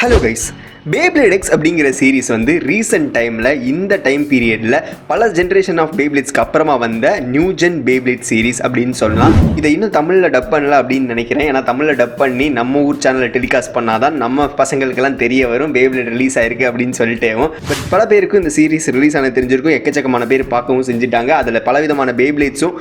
Hello guys, beyblade X அப்படிங்கிற series வந்து recent டைமில் இந்த டைம் பீரியடில் பல ஜென்ரேஷன் ஆஃப் பேப்ளேட்ஸ்க்கு அப்புறமா வந்த நியூ ஜென் பேப்ளேட் சீரீஸ் அப்படின்னு சொல்லலாம். இதை இன்னும் தமிழில் டப் பண்ணல அப்படின்னு நினைக்கிறேன். ஏன்னா தமிழில் டப் பண்ணி நம்ம ஊர் சேனலில் டெலிகாஸ்ட் பண்ணாதான் நம்ம பசங்களுக்கெல்லாம் தெரிய வரும் பேப்ளேட் ரிலீஸ் ஆயிருக்கு அப்படின்னு சொல்லிட்டேவும். பட் பல பேருக்கும் இந்த சீரீஸ் ரிலீஸ் ஆன தெரிஞ்சிருக்கும். எக்கச்சக்கமான பேர் பார்க்கவும் செஞ்சுட்டாங்க. அதில் பலவிதமான பேப்ளேட்ஸும்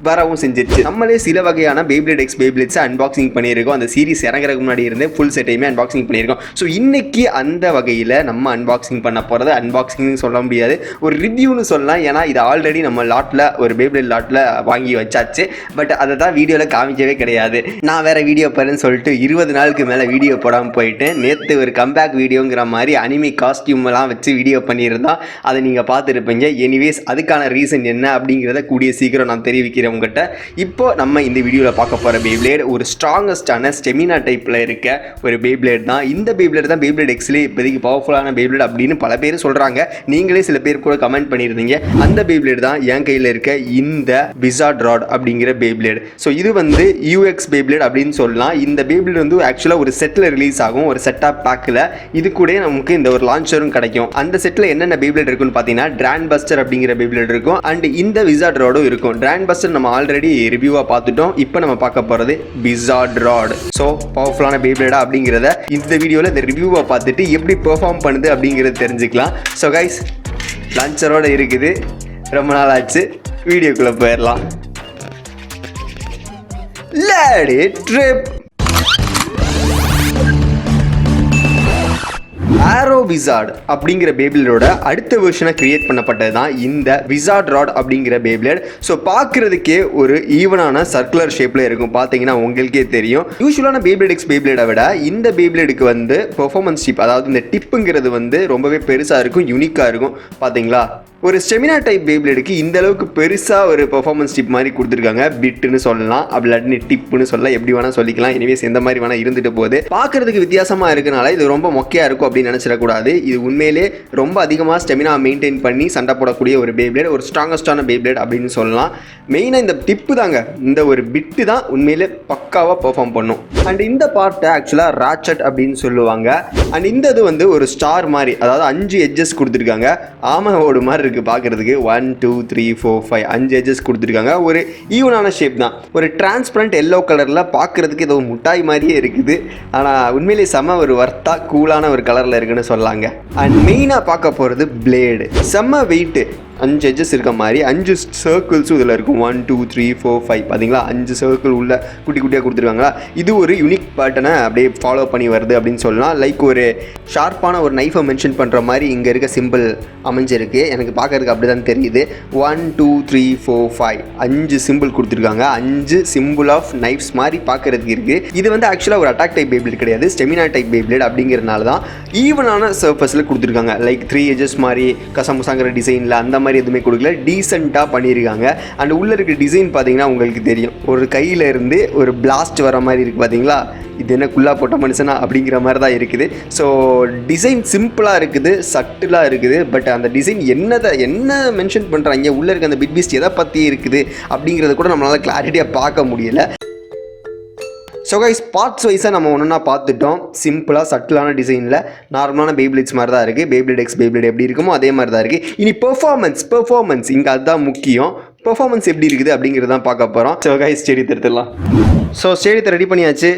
வரவும் செஞ்சிருச்சு. நம்மளே சில வகையான பேப்ளேட் எக்ஸ் பேப்ளேட்ஸை அன்பாக்சிங் பண்ணியிருக்கோம். அந்த சீரிஸ் இறங்குறதுக்கு முன்னாடி இருந்தே ஃபுல் செட்டையுமே அன்பாக்சிங் பண்ணியிருக்கோம். ஸோ இன்னைக்கு அந்த வகையில் நம்ம அன்பாக்சிங் பண்ண போகிறது அன்பாக்சிங்னு சொல்ல முடியாது, ஒரு ரிவ்யூன்னு சொல்லலாம். ஏன்னா இது ஆல்ரெடி நம்ம லாட்டில் ஒரு பேப்ளேட் லாட்டில் வாங்கி வச்சாச்சு. பட் அதை தான் வீடியோவில் காமிக்கவே கிடையாது. நான் வேறு வீடியோ பாருன்னு சொல்லிட்டு 20 நாளுக்கு மேலே வீடியோ போடாமல் போயிட்டு நேற்று ஒரு கம்பேக் வீடியோங்கிற மாதிரி அனிமி காஸ்டியூம்லாம் வச்சு வீடியோ பண்ணியிருந்தோம். அதை நீங்கள் பார்த்துருப்பீங்க. எனிவேஸ் அதுக்கான ரீசன் என்ன அப்படிங்கிறத கூடிய சீக்கிரம் நான் தெரிவிக்கிறேன் உங்கள்கிட்ட. இப்போ நம்ம இந்த வீடியோவில் பார்க்க போகிற பேப்ளேட் ஒரு ஸ்ட்ராங்கஸ்டான ஸ்டெமினா டைப்பில் இருக்க ஒரு பேப்ளேட் தான். இந்த பேப்ளேட் தான் பேப்ளேட் எக்ஸ்லேயே இப்போதைக்கு பவர்ஃபுல்லான பேப்ளேட் அப்படின்னு பல பேர் சொல்கிறாங்க. நீங்களே சில பேர் கூட கமெண்ட் பண்ணியிருந்தீங்க. அந்த பேப்ளேட் தான் என் கையில் இருக்க இந்த விசார்ட் ராட் அப்படிங்கிற பேப்ளேட். ஸோ இது வந்து யூஎக்ஸ் பேப்ளேட் அப்படின்னு சொல்லலாம். இந்த பேப்ளேட் வந்து ஆக்சுவலாக ஒரு செட்டில் ரிலீஸ் ஆகும், ஒரு செட்டாக பேக்கில். இது கூட நமக்கு இந்த ஒரு லான்ச்சரும் கிடைக்கும். அந்த செட்டில் என்னென்ன பேப்ளேட் இருக்குன்னு பார்த்தீங்கன்னா டிரான் பஸ்டர் அப்படிங்கிற பேப்ளேட் இருக்கும், அண்ட் இந்த விசார்ட் ராடும் இருக்கும். டிரான் பஸ்டர் நம்ம ஆல்ரெடி ரிவ்யூவாக பார்த்துட்டோம். இப்போ நம்ம பார்க்க போகிறது விசார்ட் ராட். ஸோ பவர்ஃபுல்லான பேப்ளேடா அப்படிங்கிறத இந்த வீடியோவில் இந்த ரிவ்யூவாக பார்த்துட்டு எப்படி பெர்ஃபார்ம் பண்ணுது அப்படிங்கிறத தெரிஞ்சுக்கலாம். ஸோ கைஸ், லான்ச்சரோட இருக்குது, ரொம்ப நாள் ஆச்சு, வீடியோக்குள்ளே போயிடலாம். Let it trip. Arrow Wizard அப்படிங்கிற பேப்ளேடோட அடுத்த வெர்ஷனை கிரியேட் பண்ணப்பட்டது தான் இந்த விசார்ட் ராட் அப்படிங்கிற பேப்ளேட். ஸோ பார்க்குறதுக்கே ஒரு ஈவனான சர்க்குலர் ஷேப்பில் இருக்கும். பார்த்தீங்கன்னா உங்களுக்கே தெரியும். யூஸ்வலான பேப்ளேட் எக்ஸ் பேப்ளேடை விட இந்த பேப்ளேடுக்கு வந்து பெர்ஃபார்மன்ஸ் டிப், அதாவது இந்த டிப்புங்கிறது வந்து ரொம்பவே பெருசாக இருக்கும், யூனிக்காக இருக்கும். பார்த்தீங்களா, ஒரு ஸ்டெமினா டைப் பேப்ளேடுக்கு இந்த அளவுக்கு பெருசாக ஒரு பெர்ஃபார்மன்ஸ் டிப் மாதிரி கொடுத்துருக்காங்க. பிட்டுன்னு சொல்லலாம், அப்படி டிப்புன்னு சொல்லலாம், எப்படி வேணால் சொல்லிக்கலாம். எனிவேஸ் எந்த மாதிரி வேணால் இருந்துட்டு போகுது. பார்க்குறதுக்கு வித்தியாசமாக இருக்கனால இது ரொம்ப மொக்கையாக இருக்கும் அப்படின்னு நினச்சிடக்கூடாது. இது உண்மையிலே ரொம்ப அதிகமாக ஸ்டெமினா மெயின்டைன் பண்ணி சண்டை போடக்கூடிய ஒரு பேப்ளேட், ஒரு ஸ்ட்ராங்கஸ்டான பேப்ளேட் அப்படின்னு சொல்லலாம். மெயினாக இந்த டிப்பு தாங்க, இந்த ஒரு பிட்டு தான் உண்மையிலே பக்காவாக பெர்ஃபார்ம் பண்ணும். அண்ட் இந்த பார்ட்டை ஆக்சுவலாக ராச்சட் அப்படின்னு சொல்லுவாங்க. அண்ட் இந்த இது வந்து ஒரு ஸ்டார் மாதிரி, அதாவது 5 எட்ஜஸ் கொடுத்துருக்காங்க. ஆமாவோடு மாதிரி இருக்குது பார்க்குறதுக்கு. 1 2 3 4 5 5 எட்ஜஸ் கொடுத்துருக்காங்க. ஒரு ஈவனான ஷேப் தான். ஒரு டிரான்ஸ்பரண்ட் எல்லோ கலரில் பார்க்குறதுக்கு ஏதோ முட்டாய் மாதிரியே இருக்குது. ஆனால் உண்மையிலே செம்ம ஒரு வர்த்தா கூலான ஒரு கலரில் இருக்குன்னு சொல்லாங்க. அண்ட் மெயினாக பார்க்க போகிறது பிளேடு. செம்ம வெயிட்டு, 5 எட்ஜஸ் இருக்க மாதிரி 5 சர்க்கிள்ஸும் இதில் இருக்கும். 1 2 3 4 5 பார்த்தீங்களா, 5 சர்க்கிள் உள்ள குட்டி குட்டியாக கொடுத்துருக்காங்களா. இது ஒரு யூனிக் பேட்டர்னை அப்படியே ஃபாலோ பண்ணி வருது அப்படின்னு சொல்லலாம். லைக் ஒரு ஷார்ப்பான ஒரு நைஃபை மென்ஷன் பண்ணுற மாதிரி இங்கே இருக்க சிம்பிள் அமைஞ்சிருக்கு. எனக்கு பார்க்கறதுக்கு அப்படி தான் தெரியுது. 1 2 3 4 5 5 சிம்பிள் கொடுத்துருக்காங்க. 5 சிம்பிள் ஆஃப் நைஃப்ஸ் மாதிரி பார்க்கறதுக்கு இருக்குது. இது வந்து ஆக்சுவலாக ஒரு அட்டாக் டைப் பேப்ளேட் கிடையாது, ஸ்டெமினா டைப் பேப்ளேட் அப்படிங்கிறதுனால தான் ஈவனான சர்ஃபஸில் கொடுத்துருக்காங்க. லைக் 3 எட்ஜஸ் மாதிரி கசமுசாங்கிற டிசைனில் அந்த மாதிரி எதுவுமே கொடுக்கல, டீசெண்டாக பண்ணியிருக்காங்க. அண்ட் உள்ளே இருக்க டிசைன் பார்த்தீங்கன்னா உங்களுக்கு தெரியும், ஒரு கையில் இருந்து ஒரு பிளாஸ்ட் வர மாதிரி இருக்குது. பார்த்தீங்களா, இது என்ன குள்ளா போட்ட மனுஷனா அப்படிங்கிற மாதிரி தான் இருக்குது. ஸோ டிசைன் சிம்பிளாக இருக்குது, சட்டிலாக இருக்குது. பட் அந்த டிசைன் என்ன மென்ஷன் பண்ணுறாங்க, உள்ளே இருக்க அந்த பிட் பீஸ்ட் எதை பற்றி இருக்குது அப்படிங்கிறத கூட நம்மளால் கிளாரிட்டியாக பார்க்க முடியலை. ஸோ கைஸ், பார்ட்ஸ் வைஸாக நம்ம ஒன்றா பார்த்துட்டோம். சிம்பிளாக சட்டிலான டிசைனில் நார்மலான பேப்ளேட்ஸ் மாதிரி தான் இருக்குது. பேப்ளேட் எக்ஸ் பேப்ளேட் எப்படி இருக்குமோ அதே மாதிரி தான் இருக்குது. இனி பெர்ஃபார்மன்ஸ் இங்கே அதுதான் முக்கியம். பெர்ஃபார்மன்ஸ் எப்படி இருக்குது அப்படிங்கிறது தான் பார்க்க போகிறோம். ஸோ கைஸ், ஸ்டேடியத்தை எடுத்துடலாம். ஸோ ஸ்டேடியத்தை ரெடி பண்ணியாச்சு,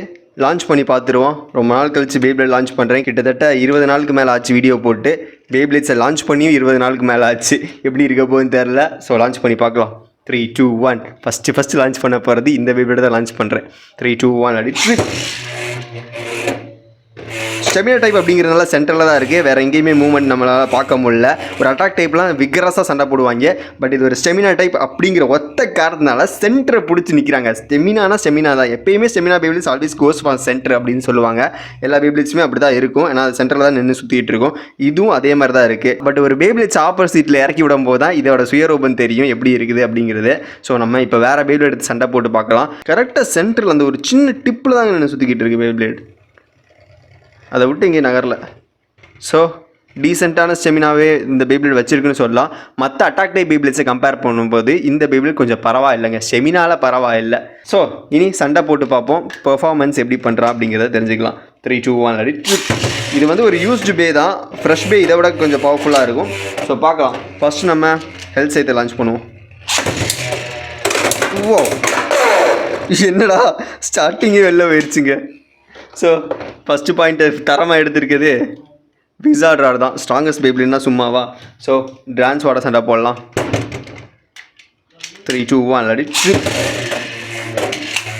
லான்ச் பண்ணி பார்த்துருவோம். ரொம்ப நாள் கழிச்சு பேப்ளேட் லான்ச் பண்ணுறேன். கிட்டத்தட்ட 20 நாளுக்கு மேலே ஆச்சு வீடியோ போட்டு. பேப்ளேட்ஸை லான்ச் பண்ணியும் 20 நாளுக்கு மேலே ஆச்சு. எப்படி இருக்க போகுதுன்னு தெரில. ஸோ லான்ச் பண்ணி பார்க்கலாம். 3 2 1 ஃபஸ்ட்டு லான்ச் பண்ண போகிறது இந்த பேப்ளேட் தான் லான்ச் பண்ணுறேன். 3 2 1 அப்படி. ஸ்டெமினா டைப் அப்படிங்கிறதுனால சென்டரில் தான் இருக்குது. வேறு எங்கேயுமே மூவ்மெண்ட் நம்மளால் பார்க்க முடியல. ஒரு அட்டாக் டைப்லாம் விகரஸாக சண்டை போடுவாங்க. பட் இது ஒரு ஸ்டெமினா டைப் அப்படிங்கிற ஒத்த காரணத்தினால சென்டரை பிடிச்சி நிற்கிறாங்க. ஸ்டெமினா தான் எப்பயுமே. Stamina Beyblades always goes for centre அப்படின்னு சொல்லுவாங்க. எல்லா பேப்ளேட்ஸுமே அப்படி தான் இருக்கும். ஏன்னா அது சென்டரில் தான் நின்று சுற்றிட்டு இருக்கும். இதுவும் அதே மாதிரி தான் இருக்குது. பட் ஒரு பேப்ளேட்ஸ் ஆப்போசிட்டில் இறக்கி விடும் போது தான் இதோட சுயரூபம் தெரியும் எப்படி இருக்குது அப்படிங்கிறது. ஸோ நம்ம இப்போ வேறு பேப்ளேட் எடுத்து சண்டை போட்டு பார்க்கலாம். கரெக்டாக சென்டரில் அந்த ஒரு சின்ன டிப்பில் தாங்க நின்று சுற்றிக்கிட்டு இருக்குது பேப்ளேட். அதை விட்டு இங்கே நகரில். ஸோ டீசெண்டான ஸ்டெமினாவே இந்த பேப்ளேட் வச்சிருக்குன்னு சொல்லலாம். மற்ற அட்டாக் டைப் பேப்ளேட்ஸை கம்பேர் பண்ணும்போது இந்த பேப்ளேட் கொஞ்சம் பரவாயில்லைங்க, ஸ்டெமினால பரவாயில்லை. ஸோ இனி சண்டை போட்டு பார்ப்போம், பெர்ஃபார்மன்ஸ் எப்படி பண்ணுறான் அப்படிங்கிறத தெரிஞ்சுக்கலாம். 3 2 1 ரெடி. இது வந்து ஒரு யூஸ்டு பே தான், ஃப்ரெஷ் பே இதை விட கொஞ்சம் பவர்ஃபுல்லாக இருக்கும். ஸோ பார்க்கலாம். ஃபஸ்ட்டு நம்ம ஹெல்த் சைத்தை லான்ச் பண்ணுவோம். ஓ என்னடா ஸ்டார்டிங்கே வெளில போயிடுச்சுங்க. ஸோ ஃபஸ்ட்டு பாயிண்ட்டை தரமாக எடுத்திருக்குது விசார்ட் ராட் தான். ஸ்ட்ராங்கஸ்ட் பேப்லின்னா சும்மாவா. ஸோ ட்ரான்ஸ் வாட சண்டை போடலாம். 3 2 1 ரெடி.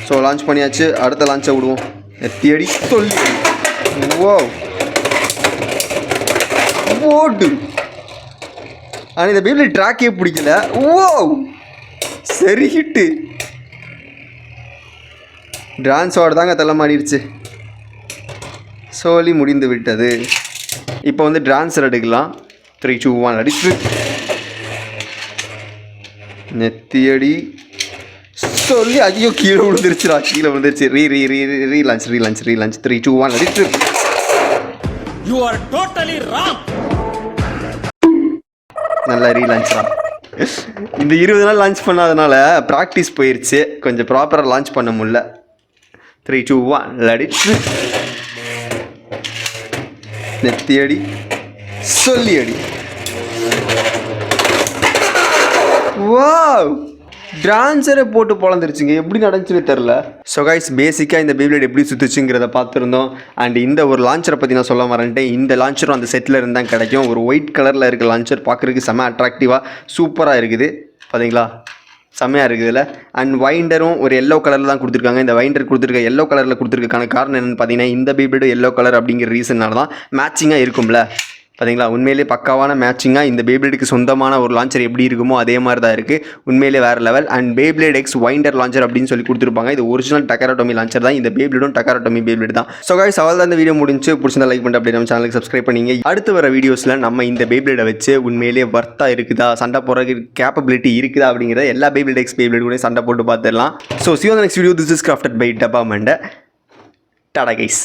ஸோ லான்ச் பண்ணியாச்சு. அடுத்த லான்ச்சை விடுவோம். எத்தியடி சொல்லி ஓ ஓடு. ஆனால் இந்த பேபிள் ட்ராக்கே பிடிக்கல. ஓ சரி ஹிட்டு. டான்ஸ் வார்டு தாங்க தள்ள மாறிடுச்சு. சோலி முடிந்து விட்டது. இப்போ வந்து டான்ஸர் எடுக்கலாம். 3 2 1 அடிச்சு நெத்தியடி சொல்லி ஐயோ கீழே விழுந்துருச்சுடா. கீழே விழுந்துருச்சு. ரீலான்ச் 3 2 1 அடிச்சு. You are totally wrong. நல்லா ரீலான்ச்சா. இந்த 20 நாள் லான்ச் பண்ணாதனால ப்ராக்டிஸ் போயிடுச்சு, கொஞ்சம் ப்ராப்பராக லான்ச் பண்ண முடியல. 3 2 1 அடிச்சு நெத்தியடி சொல்லி அடி. வாவ் டான்ஸரை போட்டு பொழந்துருச்சுங்க. எப்படி நடந்துச்சுன்னு தெரில. ஸோ கைஸ் பேசிக்காக இந்த பேப்லேட் எப்படி சுற்றுச்சுங்கிறத பார்த்துருந்தோம். அண்ட் இந்த ஒரு லான்ச்சரை பற்றி நான் சொல்ல வரேன்ட்டேன். இந்த லான்ச்சரும் அந்த செட்டில் இருந்தால் கிடைக்கும். ஒரு ஒயிட் கலரில் இருக்க லான்ச்சர் பார்க்குறதுக்கு செம்ம அட்ராக்டிவாக சூப்பராக இருக்குது. பார்த்தீங்களா செம்மையாக இருக்குதுல்ல. அண்ட் வைண்டரும் ஒரு எல்லோ கலரில் தான் கொடுத்துருக்காங்க. இந்த வைண்டர் கொடுத்துருக்க எல்லோ கலரில் கொடுத்துருக்கான காரணம் என்னென்னு பார்த்தீங்கன்னா, இந்த பேப்லேட் எல்லோ கலர் அப்படிங்கிற ரீசன்னால தான் மேட்சிங்காக இருக்கும்ல. பார்த்தீங்களா உண்மையிலே பக்காவான மேட்சிங்காக இந்த பேப்லேடுக்கு சொந்தமான ஒரு லான்ச்சர் எப்படி இருக்குமோ அதே மாதிரி தான் இருக்குது. உண்மையிலே வேறு level. And பேப்லேட் X winder launcher அப்படின்னு சொல்லி கொடுத்துருப்பாங்க. இது ஒரிஜினல் டக்காரோட்டோமி லான்ச்சர் தான். இந்த பேப்லேடும் டக்காரோட்டோமி பேப்லேட் தான். ஸோ கைஸ் அவள் தான் இந்த வீடியோ முடிஞ்சு. பிடிச்சிருந்தா லைக் பண்ணிட்டு அப்படியே நம்ம சேனலுக்கு சப்ஸ்கிரைப் பண்ணிங்க. அடுத்து வர வீடியோஸில் நம்ம இந்த பேப்லேடை வச்சு உண்மையிலே வர்த்தாக இருக்குதா, சண்டை போடுறதுக்கு கேப்பபிலிட்டி இருக்குதா அப்படிங்கிறத எல்லா பேப்லேட் எக்ஸ் பேப்லேட் கூட சண்டை போட்டு பார்த்துடலாம். So see you on the next video. This is crafted by Dabba Manda. Tada guys.